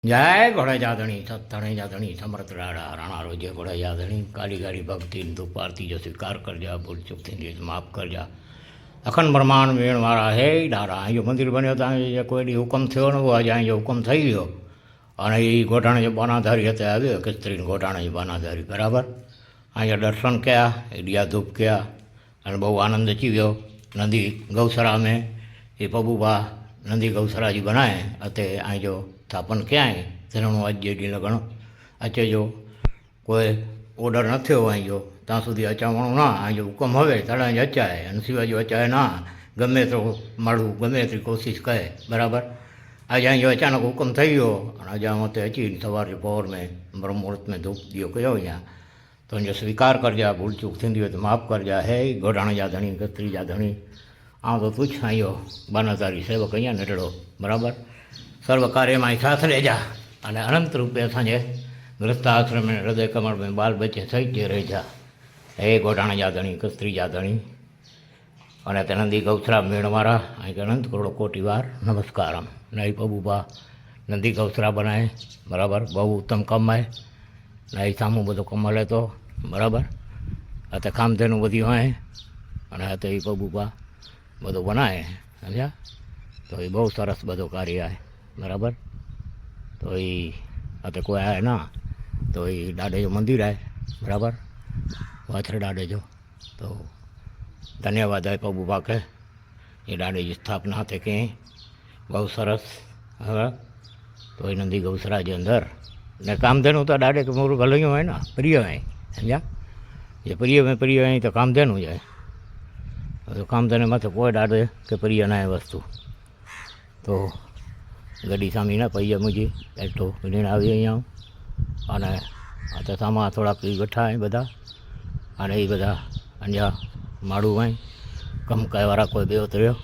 જય ઘોડેજાધણી સત્તણે જાધણી સમર્થ રાણા રાણા રોજે ઘોડેજાધણી કાલી ગાડી ભક્તિ તું પારતી જો સ્વીકાર કરજા ભૂલ ચૂકથી માફ કરજા અખંડ બ્રહ્માંડ વેણ વાળા હે ડારા અહીં જો મંદિર બન્યો ત્યાં જે કોઈ દી હુકમ થયો ન આજે અહીં જો હુકમ થઈ ગયો અને એ ગોઠાણે જે બાનાધારી હતા આવ્યો કે સ્ત્રીને ગોઠાણે જે બાનાધારી બરાબર અહીંયા દર્શન કર્યા એ ડિયા ધૂપ કર્યા અને બહુ આનંદ ચીવ્યો નદી ગૌસરા में એ પબુબા નંદી ગૌસરાજી બનાए अते અહીં જો સ્થાપન ક્યાંય તેનું અજ્જેડી લગણ અચે જો કોઈ ઓર્ડર ન થયો અહીં જો ત્યાં સુધી અચાવણું ના અહીં જો હુકમ હવે તળાં જ અચાય અને સિવાય જો અચાય ના ગમે તો મળવું ગમે તેટલી કોશિશ કરે બરાબર આજે અહીં જો અચાનક હુકમ થઈ ગયો અને આજે આમાં અચી સવારે પહોર મેં બ્રહ્મુહૂર્ત में धूप दियो कयो અહીંયા તો जो स्वीकार करजा भूल चूक थी हो तो माफ़ करजा है गोडाण जा धणी कतरी जा धणी आ तो तुझ आयो बानाधारी सेवक अँ नटड़ो बराबर सर्व कार्य में साथ ले जा अने अनंत रूपे असांजे गृहस्थाश्रम में हृदय कमल में बाल बच्चे सही जे रही जा हे गोडाण जा धणी कतरी जा धणी अने ते नंदी गौसरा मेणवारा अँ अनंत करोड़ कोटि वार नमस्कारम नई पबूबा नंदी गौसरा बनाए बराबर बहु उत्तम कम है नहीं सामू बधो कमल तो बराबर अते कामधेनु बधी होय अने अते ई पबूबा बधो बनाए समझा तो ये बहुत सरस बधो कार्य है बराबर तो ये अते कोई आए ना तो ये डाडे जो मंदिर है बराबर वाछरे डाडे जो तो धन्यवाद है पबूबा के ये डाडे की स्थापना थे के बहुत सरस है तो ये नंदी गौसरा के अंदर ने कामधेनु तो डाडे के मोरू भलो है ना प्रिय है समझा ये प्रिय है तो कामधेनु है तो कामधेनु में तो कोई डाडे के प्रिय ना है वस्तु तो गड्डी सामी ना पई मुझी एटो ऋण आई अँ अने सामा थोड़ा पी बैठा है बदा अने ये बदा अंजा माड़ू है कम कयवारा कोई बे उतरियो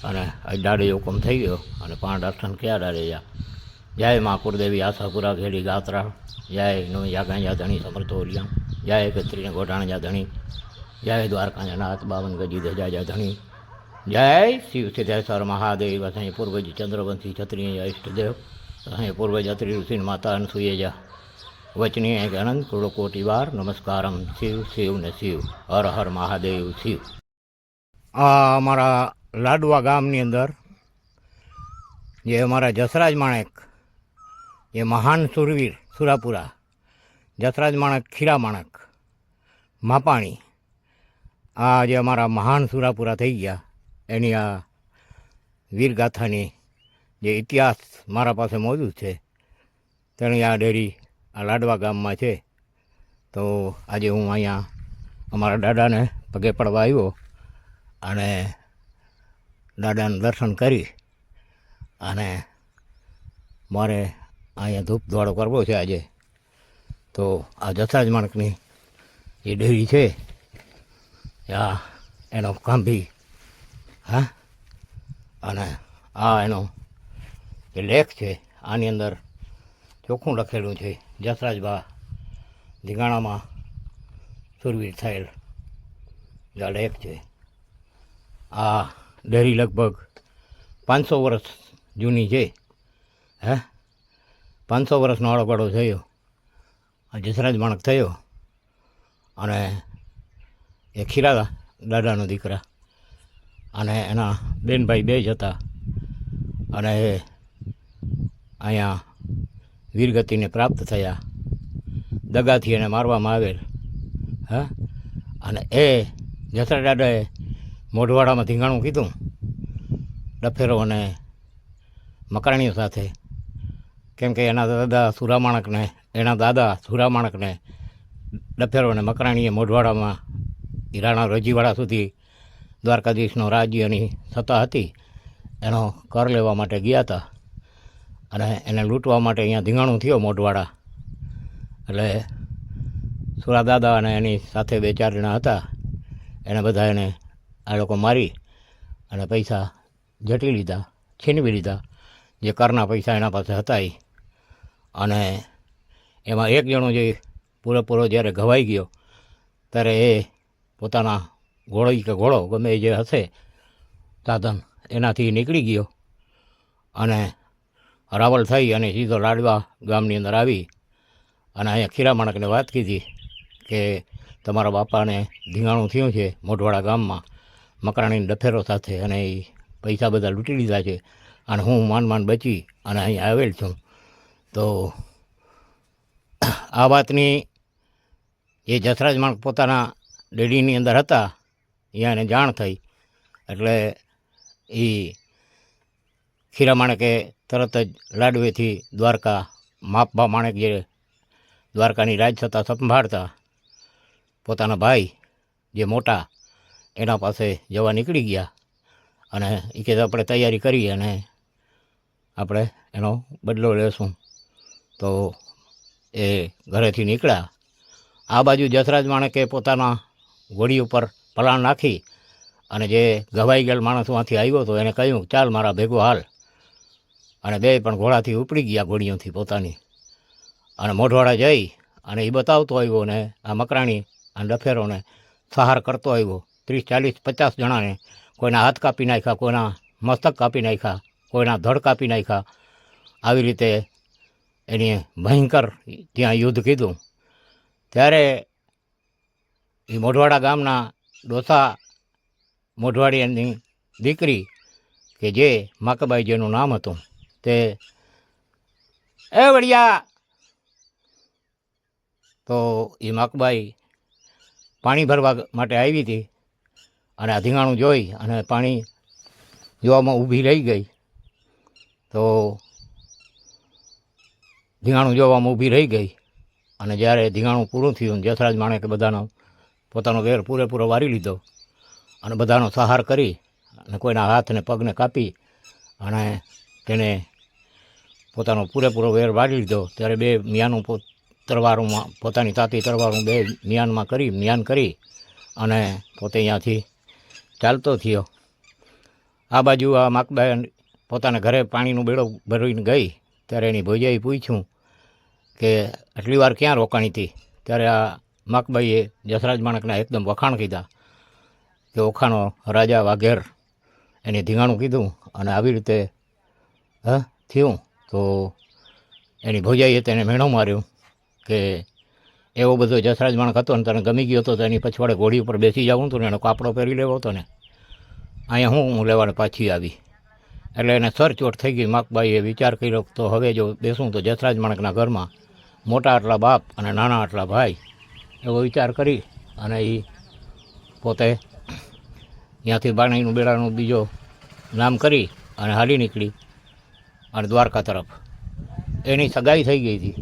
अने डाडे हुकम थी गयो अने पाण दर्शन किया डाडे जा जय माँ कुलदेवी आशापुरा घेड़ी गात्रा जय नो यागां जा धणी समर्थोलिया जय कतरी गोठाण जा धणी जय द्वारका जा नाथ बावन गजी धजा जा धणी जय शिव सिद्धेश्वर महादेव असांजे पूर्वज चंद्रवंशी क्षत्रिय जा इष्टदेव असांजे पूर्वज अत्रि ऋषि माता अनसुए जा वचनी है कि अनंत करोड़ कोटि वार नमस्कारम शिव शिव ने शिव हर हर महादेव शिव आ अमारा लाडवा गामनी अंदर ये अमारा जसराज माणेक ये महान सूरवीर सुरापुरा जसराज माणक खीरा माणक मापाणी आज अमारा महान सुरापुरा थी गया एनी आ वीरगाथानी जे इतिहास मारा पास मौजूद है तेनी आ डेरी आ लाडवा गाम में है तो आज हूँ अँ अमरा दादा ने पगे पड़वा आव्यो अने दादा दर्शन करी अने मारे अँ धूप धोड़ो करवो है आज तो आ जसराज माणकनी ये डेरी है या एनो कांभी हाँ अने आ एनो ये लेख है आनी अंदर चोख्खुं लखेलुं है जसराज बा धींगाणा में सुरवीर थयेल या लेख है आ डेरी लगभग 500 वर्ष जूनी है है 500 वर्षनो आड़ोगाड़ो थयो जसराज माणक थयो अने ए खीरा दादानो दीकरा अने एना बेन भाई बे ज हता अने अहींया वीरगति ने प्राप्त थया दगाथी एने मारवामां आवेल हाँ अने ए जसराज दादाए मोढवाड़ामां धींगाणुं कीधुं डफेरो अने मकराणीओ साथे केम के एना दादा सुरामाणक ने एना दादा सुरामाणक ने डफेरो ने मकराणीए मोढवाड़ा में राणा रजीवाड़ा सुधी द्वारकाधीशनो राज्यनी सत्ता हती एनो कर लेवा माटे गया था अने एने लूंटवा माटे अहींया धींगाणुं थयो मोढवाड़ा एटले सुरा दादा अने एनी साथे 2-4 जणा हता एने बधा एने आ लोको मारी अने पैसा झटी लीधा छीनवी लीधा जे करना पैसा एना पासे हता ई अने एमां एक जणो जे पूरेपूरो ज्यारे घवाई गयो त्यारे ए पोताना घोड़ी के घोड़ो गमे जे हशे साधन एनाथी निकली गयो अने રાવલ થઈ અને સીધો લાડવા ગામની અંદર આવી અને અહીંયા ખીરા માણકને વાત કીધી કે તમારા બાપાને ધીંગાણું થયું છે મોઢવાડા ગામમાં મકરાણીના ડફેરો સાથે અને એ પૈસા બધા લૂંટી લીધા છે અને હું માંડ બચી અને અહીંયા આવેલ છું. તો આ વાતની એ જસરાજ માણક પોતાના ડેડીની અંદર હતા અહીંયા એને જાણ થઈ એટલે એ ખીરા માણકે તરત જ લાડવેથી દ્વારકા માપબા માણેક જે દ્વારકાની રાજસત્તા સંભાળતા પોતાના ભાઈ જે મોટા એના પાસે જવા નીકળી ગયા અને એ કે આપણે તૈયારી કરી અને આપણે એનો બદલો લેશું. તો એ ઘરેથી નીકળ્યા. આ બાજુ જસરાજ માણકે પોતાના ઘોડી ઉપર પલાણ નાખી અને જે ઘવાઈ ગયેલ માણસ ત્યાંથી આવ્યો હતો એને કહ્યું ચાલ મારા ભેગો હાલ. અને બે પણ ઘોડાથી ઉપડી ગયા ઘોડીઓથી પોતાની અને મોઢવાડા જઈ અને એ બતાવતો આવ્યો ને આ મકરાણી આ ડફેરોને સહાર કરતો આવ્યો. 30, 40, 50 જણાને કોઈના હાથ કાપી નાખ્યા, કોઈના મસ્તક કાપી નાખ્યા, કોઈના ધડ કાપી નાખ્યા. આવી રીતે એની ભયંકર ત્યાં યુદ્ધ કીધું. ત્યારે એ મોઢવાડા ગામના ડોસા મોઢવાડિયાની દીકરી કે જે માકબાઈ જેનું નામ હતું તે એ વડિયા તો એ માકબાઈ પાણી ભરવા માટે આવી હતી અને આ ધીંગાણું જોઈ અને પાણી જોવામાં ઊભી રહી ગઈ. તો ધીંગાણું જોવામાં ઊભી રહી ગઈ અને જ્યારે ધીંગાણું પૂરું થયું જસરાજ માણેકે બધાનો પોતાનો વેર પૂરેપૂરો વારી લીધો અને બધાનો સહાર કરી અને કોઈના હાથ ને પગને કાપી અને તેને પોતાનો પૂરેપૂરો વેર વારી લીધો. ત્યારે બે મિયાનું તરવારોમાં પોતાની તાતી તરવારું બે મિયાન કરી અને પોતે અહીંયાથી ચાલતો થયો. આ બાજુ આ માકબાઈ પોતાના ઘરે પાણીનું બેડો ભરીને ગઈ ત્યારે એની ભોજાએ પૂછ્યું કે આટલી વાર ક્યાં રોકાણી હતી. ત્યારે આ માકબાઈએ જસરાજ માણકના એકદમ વખાણ કીધા કે ઓખાનો રાજા વાઘેર એને ધીંગાણું કીધું અને આવી રીતે થયું. તો એની ભોજાઈએ તેને મેણો માર્યો કે એવો બધો જસરાજ માણક હતો ને તને ગમી ગયો હતો તો એની પછવાડે ઘોડી ઉપર બેસી જવું હતું ને એનો કાપડો પહેરી લેવો હતો ને અહીંયા હું લેવાને પાછી આવી. એટલે એને સરચોટ થઈ ગઈ. માકબાઈએ વિચાર કર્યો તો હવે જો બેસું તો જસરાજ માણકના ઘરમાં મોટા આટલા બાપ અને નાના આટલા ભાઈ એવો વિચાર કરી અને એ પોતે ત્યાંથી પાણીનું બેડાનું બીજો નામ કરી અને હાલી નીકળી અને દ્વારકા તરફ. એની સગાઈ થઈ ગઈ હતી.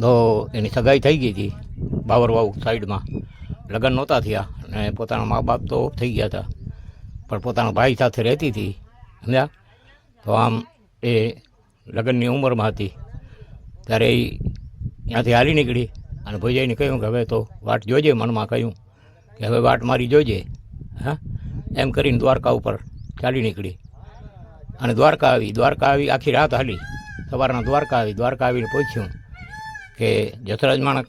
તો એની સગાઈ થઈ ગઈ હતી બાવરવાવ સાઈડમાં. લગ્ન નહોતા થયા અને પોતાના મા બાપ તો થઈ ગયા હતા પણ પોતાના ભાઈ સાથે રહેતી હતી સમજ્યા. તો આમ એ લગ્નની ઉંમરમાં હતી ત્યારે એ ત્યાંથી હાલી નીકળી અને ભોજાઈને કહ્યું કે હવે તો વાટ જોજે. મનમાં કહ્યું કે હવે વાટ મારી જોજે. હા એમ કરીને દ્વારકા ઉપર ચાલી નીકળી અને દ્વારકા આવી આખી રાત હાલી. સવારના દ્વારકા આવીને પૂછ્યું કે જસરાજ માણક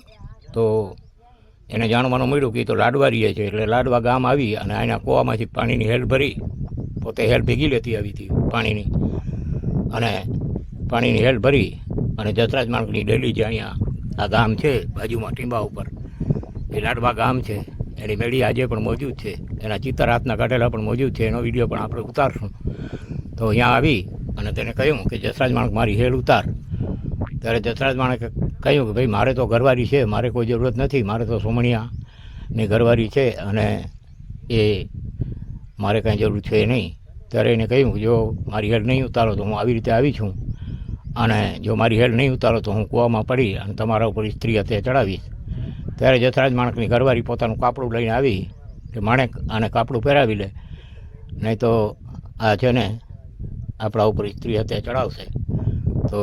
તો એને જાણવાનું મળ્યું કે તો લાડવા રહીએ છે. એટલે લાડવા ગામ આવી અને અહીંના કૂવામાંથી પાણીની હેલ ભરી પોતે હેલ ભેગી લેતી આવી હતી પાણીની અને પાણીની હેલ ભરી અને જસરાજ માણકની ડેલી જે અહીંયા આ ગામ છે બાજુમાં ટીંબા ઉપર એ લાડવા ગામ છે એની મેળી આજે પણ મોજૂદ છે. એના ચિત્તર હાથના કાઢેલા પણ મોજૂદ છે. એનો વિડીયો પણ આપણે ઉતારશું. તો અહીંયા આવી અને તેને કહ્યું કે જસરાજ માણક મારી હેલ ઉતાર. ત્યારે જસરાજ માણકે કહ્યું કે ભાઈ મારે તો ઘરવાળી છે, મારે કોઈ જરૂરત નથી, મારે તો સોમણિયાની ઘરવાળી છે અને એ મારે કાંઈ જરૂર છે નહીં. ત્યારે એને કહ્યું કે જો મારી હેલ નહીં ઉતારો તો હું આવી રીતે આવી છું અને જો મારી હેલ નહીં ઉતારો તો હું કૂવામાં પડી અને તમારા ઉપર સ્ત્રી હત્યા ચડાવીશ. ત્યારે જસરાજ માણકની ઘરવાળી પોતાનું કાપડું લઈને આવી કે માણેક આને કાપડું પહેરાવી લે નહીં તો આ છે ને આપણા ઉપર સ્ત્રી હત્યા ચડાવશે. તો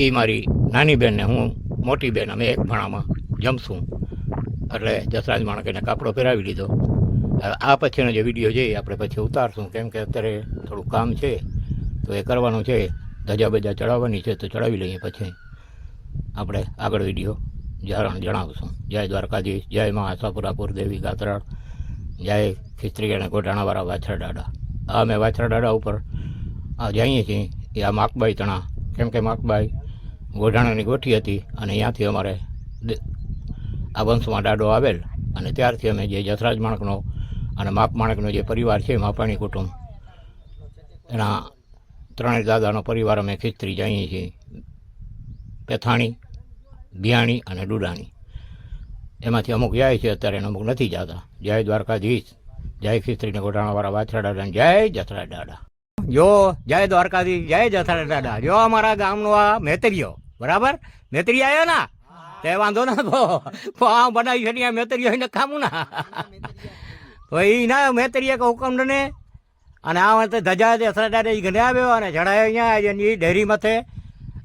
એ મારી નાની બહેનને હું મોટી બહેન અમે એક ભાણામાં જમશું. એટલે જસરાજ માણક એને કાપડો પહેરાવી લીધો. આ પછીનો જે વિડીયો છે એ આપણે પછી ઉતારશું કેમ કે અત્યારે થોડું કામ છે તો એ કરવાનું છે. ધજા બજા ચડાવવાની છે તો ચડાવી લઈએ પછી આપણે આગળ વિડીયો જણાવશું. જય દ્વારકાધીશ, જય મા આશાપુરાપુર દેવી ગાત્રાળ, જય ખિસ્ત્રી અને ગોઢાણાવાળા વાછર દાડા. અમે વાછરા દાડા ઉપર જઈએ છીએ એ આ માકબાઈ તણા, કેમ કે માકબાઈ ગોઢાણાની ગોઠી હતી અને ત્યાંથી અમારે આ વંશમાં દાડો આવેલ અને ત્યારથી અમે જે જસરાજ માણકનો અને માપ માણકનો જે પરિવાર છે માપાણી કુટુંબ એના ત્રણેય દાદાનો પરિવાર અમે ખીસ્ત્રી જઈએ છીએ. પેથાણી, બિયાણી અને ડુડાણી, એમાંથી અમુક જાય છે અત્યારે અને અમુક નથી જતા. જય દ્વારકાધીશ, જય ખીસ્ત્રીને ગોઢાણાવાળા વાછરા દાદા, જય જસરાજ દાદા. જો જય દ્વારકાધીશ, જય જસરાજ દાદા. જો અમારા ગામનો આ મેતરીઓ, બરાબર મેતરી આવ્યો ને તે વાંધો ના આ બનાવી છે મેતરીઓ એને ખામું ના તો એ ના મેતરીએ કહું હુકમ ને અને આ વખતે ધજા જસરાજ દાદા એ ઘરે આવ્યો અને ચડાયો અહીંયા એ ડેરી મથે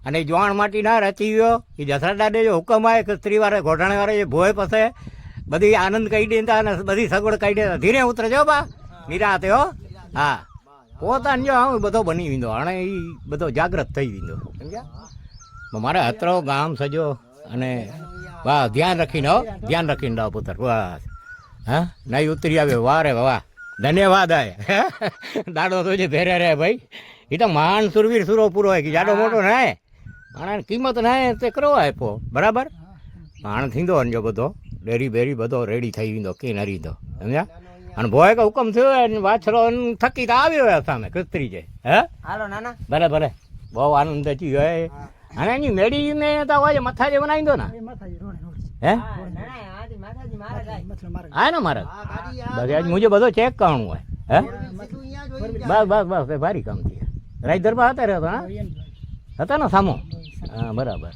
અને જોણ માટી ના રચી ગયો એ જસરાજ દાદા જો હુકમ આવે કે સ્ત્રીવાળા ઘોટાણાવાળા જે ભોય પાસે બધી આનંદ કહી દેતા અને બધી સગવડ કહી દેતા. ધીરે ઉતરજો બા નિરાતે હો. હા પોતાને જો હું બધો બની વીંદો અને એ બધો જાગ્રત થઈ વીંદો સમજ્યા. મારે અત્રો ગામ સજો અને વાહ ધ્યાન રાખીને હો, ધ્યાન રાખીને રહો પુત્ર. બસ હા નહીં ઉતરી આવ્યો, વાહ રે વાહ, ધન્યવાદ. આય દાડો તો જે ભેરે રહે ભાઈ, એ તો મહાન સુરવીર સુરો પૂરો હોય કે જાડો મોટો ના માણસ કિંમત ના તે કરો આપ્યો બરાબર. માણ થીંદો જો બધો ડેરી બેરી બધો રેડી થઈ વીંદો કે નરી દો સમજ્યા. અને ભોય કે હુકમ થયો વાછરો થકી તો આવ્યો સામે કસ્ત્રી છે. હે હાલો નાના ભલે ભલે બહુ આનંદ હતી હોય. અને એની મેળી ને તો હોય મથા જે બનાવી દો ને હે હા ને મારે બસ આજ મુજે બધો ચેક કરવાનું હોય. હે બસ બસ બસ ભારી કામ થયું. રાજ દરબાર હતા રહેતો હા હતા ને સામો. હા બરાબર.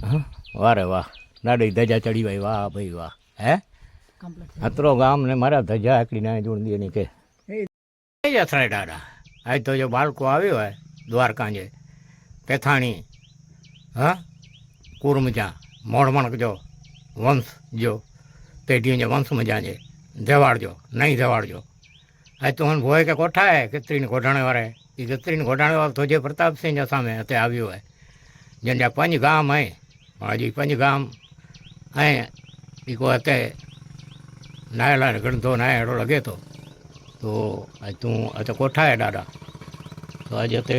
હા વારે વાહ દાડી ધજા ચડી ભાઈ, વાહ ભાઈ વાહ. હે અતરો ગામ ને મારા ધજા આકડી ના જોડી દે ની કે જસરાજ દાદા. આજ તો જો બાળકો આવ્યો હોય દ્વારકા જે પેથાણી, હા કુરમજા, મોડમણક જો વંશ જો પેઢીઓ જે વંશ મજા છે જવાડજો નહીં જવાડજો. આજ તો મને ભોય કે કોઠાય કત્રીને ઘોટાણે વાળે એ કત્રીને ઘોટાણે વાળો તો જે પ્રતાપસિંહ સામે અત્યારે આવ્યો હોય જેને જ્યાં પંજ ગામ હે પણ હજી પંજ ગામ હે એ કોઈ અત્યારે નાયેલા ગણતો નાયેલો લગે તો આજ તું અત્યારે કોઠાય દાદા તો આજે તે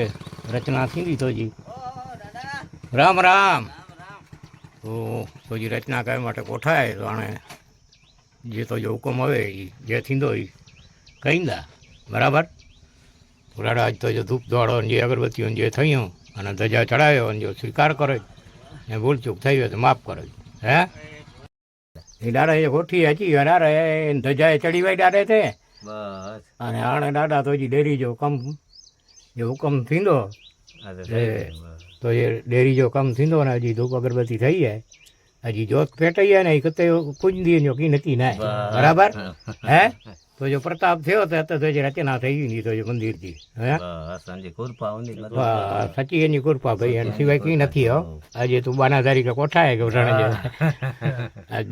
રચના થીંદી તો જી રામ રામ તો જે રચના કરવા માટે કોઠાય તો આણે જે તો જો હુકમ આવે એ જે થીંદો એ કહીંદા બરાબર. દાડા આજ તો જો ધૂપ દોડો જે અગરબત્તીઓ જે થયું અને ધજા ચડાવ્યો અને જો સ્વીકાર કરે ને ભૂલચૂક થઈ હોય તો માફ કરે. હે એ દાડા એ ગોઠી હચી દાડા એ ધજાએ ચડી વાય દાડે તે અને આણે દાડા તો હજી ડેરી જો કમ જે હુકમ થીંદો તો એ ડેરી જો કમ થીંદો ને હજી ધૂપ અગરબત્તી થઈ જાય હજી જોત પેટાઈ જાય ને એ કતે પૂંજી જો કી નક્કી ના બરાબર. હે તો જો પ્રતાપ થયો તો જે રચના થઈ ગઈ તો જો મંદિરથી હે સચી એની કૃપા ભાઈ એને સિવાય કઈ નથી. હો આજે તું બાના તારીખે કોઠાય કે ઉઠાણે જે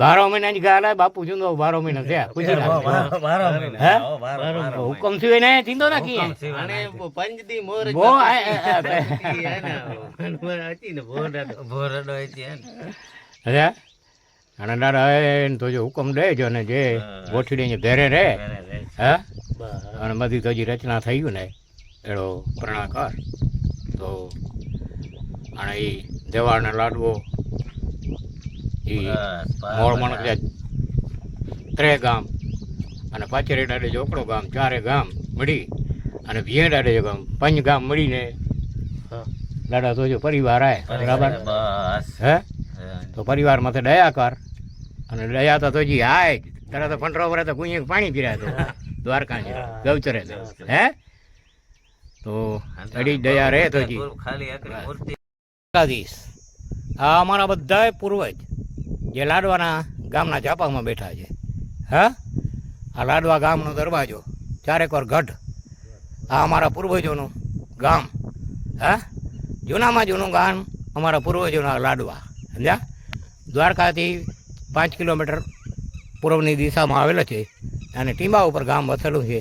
12 મહિનાની ગાલા બાપુ જુંદો 12 મહિના થયા પૂછી હુકમ થયો ને થીંદો ના કી પંજદી મોર બો અરે અને દાડા એને તો જો હુકમ દે જો ને જે ગોઠડી ઘેરે રે હે અને બધી તો હજી રચના થઈ ગયું ને એનો પ્રણાકાર તો અને એ દેવાળને લાડવો એ મોળ મણક ત્રે ગામ અને પાછેરી દાડે ચોકડો ગામ ચારે ગામ મળી અને ભીએ દાડે ગામ પંજ ગામ મળીને દાડા તો જો પરિવાર આય બરાબર. હે તો પરિવારમાં તો દયા કર અને દયા તો હજી હાય તારા તો 15 વર્ષ તો ગુંયે પાણી પીર્યા તો દ્વારકા ગૌચરે હે તો અડી દયા રહે તો જી આ અમારા બધા પૂર્વજ જે લાડવાના ગામના ઝાપામાં બેઠા છે. હા આ લાડવા ગામનો દરવાજો ચારેકોર ગઢ આ અમારા પૂર્વજોનું ગામ. હા જૂનામાં જૂનું ગામ અમારા પૂર્વજોના લાડવા સમજ્યા. દ્વારકાથી 5 કિલોમીટર પૂર્વની દિશામાં આવેલો છે અને ટીંબા ઉપર ગામ વસેલું છે.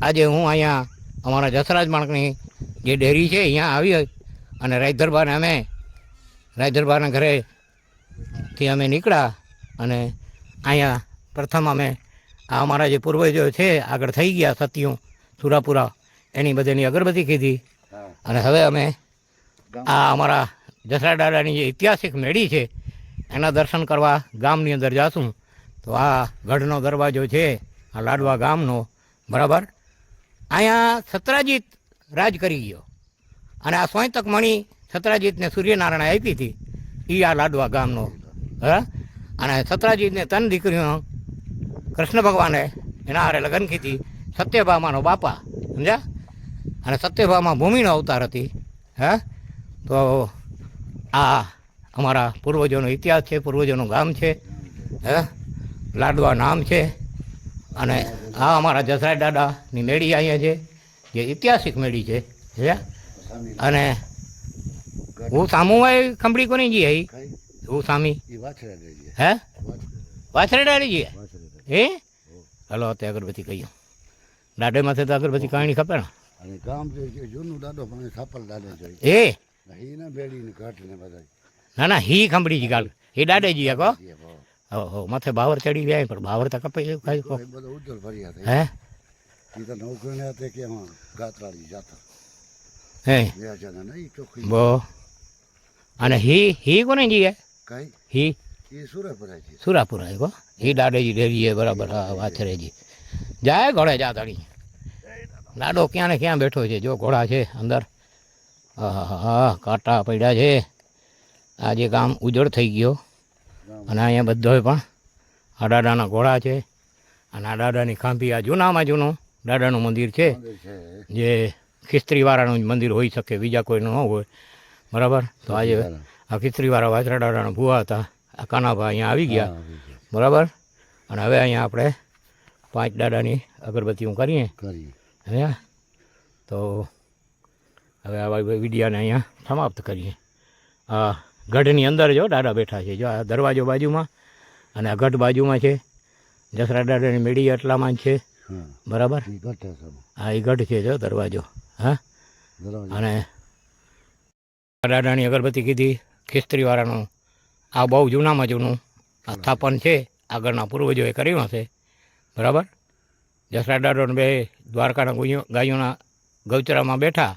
આજે હું અહીંયા અમારા જસરાજ માણકની જે ડેરી છે અહીંયા આવી અને રાયદરબારના ઘરેથી અમે નીકળ્યા અને અહીંયા પ્રથમ અમે આ અમારા જે પૂર્વજો છે આગળ થઈ ગયા સતીઓ સુરાપુરા એની બધીની અગરબત્તી કીધી. અને હવે અમે આ અમારા જસરા દાદાની જે ઐતિહાસિક મેળી છે એના દર્શન કરવા ગામની અંદર જાશું. તો આ ગઢનો દરવાજો છે આ લાડવા ગામનો, બરાબર. અહીંયા સત્રાજીત રાજ કરી ગયો અને આ સોયતક મણી સત્રાજીતને સૂર્યનારાયણ આપી હતી એ આ લાડવા ગામનો. અને સત્રાજીતને 3 દીકરીઓ કૃષ્ણ ભગવાને એના હારે લગ્ન કીધી. સત્યભામાનો બાપા, સમજ્યા. અને સત્યભામા ભૂમિનો અવતાર હતી. તો આ અમારા પૂર્વજોનો ઇતિહાસ છે, પૂર્વજોનું ગામ છે. લાડવા નામ છે. અને આ અમારા જસરાજ દાદાની મેળી અહીંયા છે જે ઐતિહાસિક મેળી છે. અને હું સામું હોય ખંભળી કોની જી હઈ હું સામી હે વાછરેડાડી જી હે. હલો તે અગરબત્તી કહ્યું દાડે માથે તો અગરબત્તી કાણી ખપે ને. અને ગામ જે જૂનું દાડો પણ થાપલ દાડે જોઈ એ હી ને બેડી ને ઘાટ ને બધા. ના ના હી ખંભળી જી ગાલ એ દાડે જી કહો. હો માથે બાવર ચડી ગયા પણ બાવર તો કપાઈ ગયું ખાઈ કહો. બધો ઉજ્જવલ ભર્યા હે ઈ તો નૌકરને હતા કે હા ગાત્રાળી જાતા હે બે જણા નહીં ચોખ્ખી બો. અને હી કોને જી હે કઈ હી એ સુરપુરા છે. સુરાપુરા કહો હી દાડેજી ડેરી હે બરાબર. હા વાછરેજી જાય ઘોડે જા તણી લાડો ક્યાં ને ક્યાં બેઠો છે. જો ઘોડા છે અંદર. હા કાંટા પડ્યા છે. આજે ગામ ઉજળ થઈ ગયો. અને અહીંયા બધોય પણ આ દાદાના ઘોડા છે. અને આ દાદાની ખાંભી આ જૂનામાં જૂનું દાદાનું મંદિર છે જે ખિસ્ત્રીવાળાનું જ મંદિર હોઈ શકે, બીજા કોઈનું ન હોય, બરાબર. તો આજે આ ખિસ્ત્રીવાળા વાછરા દાદાના ભૂવા હતા આ કાનાભા અહીંયા આવી ગયા, બરાબર. અને હવે અહીંયા આપણે 5 દાદાની અગરબત્તીઓ કરીએ. હે તો હવે આવા વિડીયાને અહીંયા સમાપ્ત કરીએ. આ ગઢની અંદર જો દાદા બેઠા છે. જો આ દરવાજો બાજુમાં અને આ ગઢ બાજુમાં છે. જસરા દાદાની મેળી એટલામાં જ છે, બરાબર. હા એ ગઢ છે જો દરવાજો. હા અને દાદાની અગરબત્તી કીધી ખિસ્ત્રીવાળાનું આ બહુ જૂનામાં જૂનું આ સ્થાપન છે. આગળના પૂર્વજોએ કર્યું હશે, બરાબર. જસરા દાદાને બે દ્વારકાના ગાયોના ગૌચરામાં બેઠા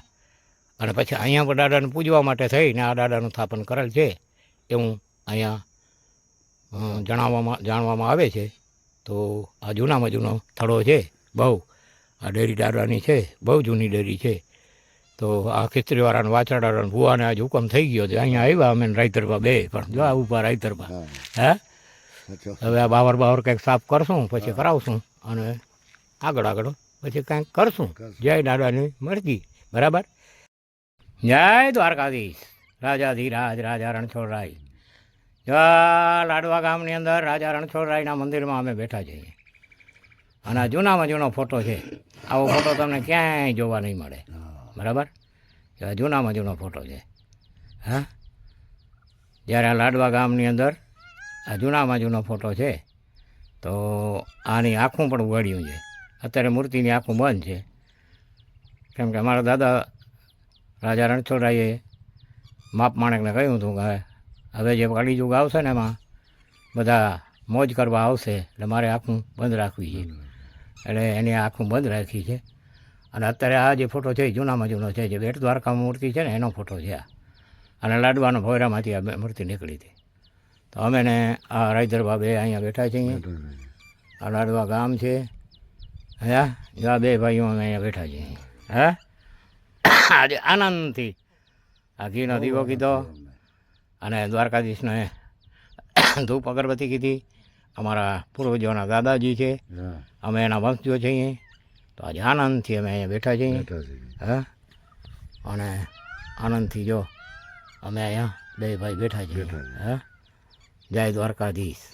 અને પછી અહીંયા પણ દાદાને પૂજવા માટે થઈને આ દાદાનું સ્થાપન કરેલ છે એવું અહીંયા જાણવામાં આવે છે. તો આ જૂનામાં જૂનો સ્થળો છે બહુ. આ ડેરી દાદાની છે, બહુ જૂની ડેરી છે. તો આ ખિસ્ત્રીવાળાને વાછરા દાદાને ભૂવાને આજ હુકમ થઈ ગયો છે અહીંયા આવ્યા અમે રાયતરબા બે પણ જો આ ઉપર રાયતરબા. હે હવે આ બાવર કંઈક સાફ કરશું પછી કરાવશું અને આગળ પછી કંઈક કરશું. જય દાદાની મરજી, બરાબર. જય દ્વારકાધીશ રાજાધીરાજ રાજા રણછોડરાય. જો લાડવા ગામની અંદર રાજા રણછોડરાયના મંદિરમાં અમે બેઠા છીએ. અને આ જૂનામાં જૂનો ફોટો છે. આવો ફોટો તમને ક્યાંય જોવા નહીં મળે, બરાબર. જૂનામાં જૂનો ફોટો છે. હા જ્યારે આ લાડવા ગામની અંદર આ જૂનામાં જૂનો ફોટો છે તો આની આંખું પણ ઉગાડ્યું છે. અત્યારે મૂર્તિની આંખું બંધ છે કેમ કે અમારા દાદા રાજા રણછોડરાયે માપ માણેકને કહ્યું હતું કે હવે જે કળીયુગ આવશે ને એમાં બધા મોજ કરવા આવશે એટલે મારે આંખું બંધ રાખવી છે. એટલે એની આંખું બંધ રાખી છે. અને અત્યારે આ જે ફોટો છે એ જૂનામાં જૂનો છે. જે બેટ દ્વારકામાં મૂર્તિ છે ને એનો ફોટો છે આ. અને લાડવાનો ભોયરામાંથી આ મૂર્તિ નીકળી હતી. તો અમે ને આ રાયધરબા બે અહીંયા બેઠા છીએ. આ લાડવા ગામ છે. હે જો આ બે ભાઈઓ અમે અહીંયા બેઠા છીએ. હે આજે આનંદથી આ ઘીનો દીવો કીધો અને દ્વારકાધીશને ધૂપ અગરબત્તી કીધી. અમારા પૂર્વજોના દાદાજી છે, અમે એના વંશજો છીએ. તો આજે આનંદથી અમે અહીંયા બેઠા છીએ. હા અને આનંદથી જો અમે અહીંયા બે ભાઈ બેઠા છીએ. હા જય દ્વારકાધીશ.